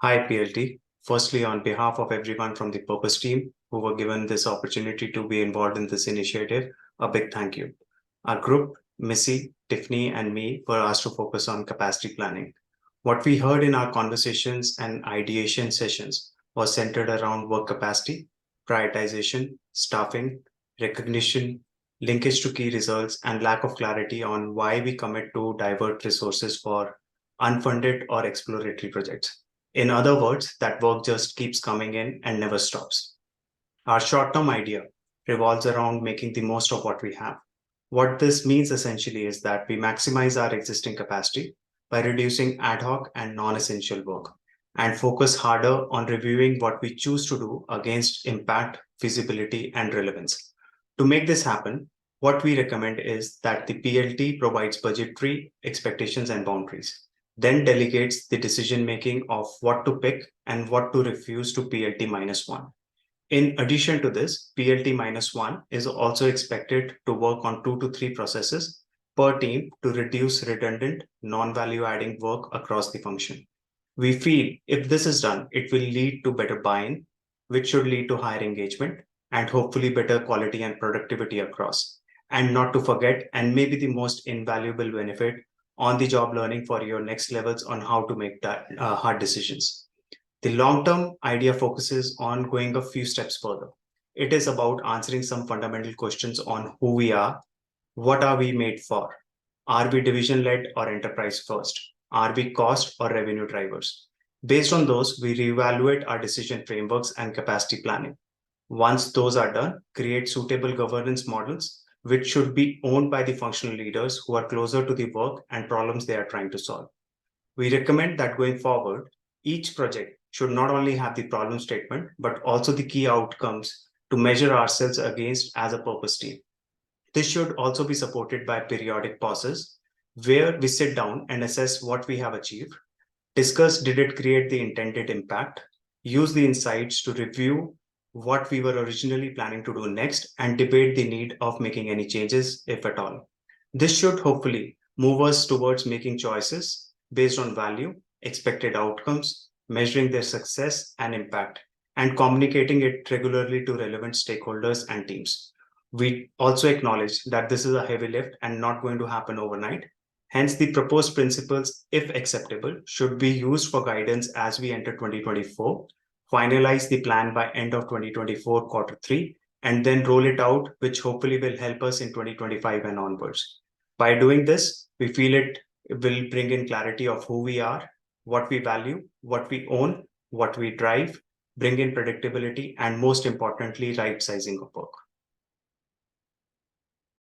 Hi, PLT. Firstly, on behalf of everyone from the Purpose team who were given this opportunity to be involved in this initiative, a big thank you. Our group, Missy, Tiffany, and me were asked to focus on capacity planning. What we heard in our conversations and ideation sessions was centered around work capacity, prioritization, staffing, recognition, linkage to key results, and lack of clarity on why we commit to divert resources for unfunded or exploratory projects. In other words, that work just keeps coming in and never stops. Our short term idea revolves around making the most of what we have. What this means essentially is that we maximize our existing capacity by reducing ad hoc and non essential work and focus harder on reviewing what we choose to do against impact, feasibility, and relevance. To make this happen, what we recommend is that the PLT provides budgetary expectations and boundaries, then delegates the decision making of what to pick and what to refuse to PLT minus one. In addition to this, PLT minus one is also expected to work on 2 to 3 processes per team to reduce redundant, non-value adding work across the function. We feel if this is done, it will lead to better buy-in, which should lead to higher engagement and hopefully better quality and productivity across. And not to forget, and maybe the most invaluable benefit, on the job learning for your next levels on how to make hard decisions. The long-term idea focuses on going a few steps further. It is about answering some fundamental questions on who we are, what are we made for? Are we division-led or enterprise first? Are we cost or revenue drivers? Based on those, we reevaluate our decision frameworks and capacity planning. Once those are done, create suitable governance models, which should be owned by the functional leaders who are closer to the work and problems they are trying to solve. We recommend that going forward, each project should not only have the problem statement, but also the key outcomes to measure ourselves against as a purpose team. This should also be supported by periodic pauses where we sit down and assess what we have achieved, discuss did it create the intended impact, use the insights to review what we were originally planning to do next, and debate the need of making any changes, if at all. This should hopefully move us towards making choices based on value, expected outcomes, measuring their success and impact, and communicating it regularly to relevant stakeholders and teams. We also acknowledge that this is a heavy lift and not going to happen overnight. Hence, the proposed principles, if acceptable, should be used for guidance as we enter 2024, finalize the plan by end of 2024 quarter 3, and then roll it out, which hopefully will help us in 2025 and onwards. By doing this, we feel it will bring in clarity of who we are, what we value, what we own, what we drive, bring in predictability, and most importantly, right sizing of work.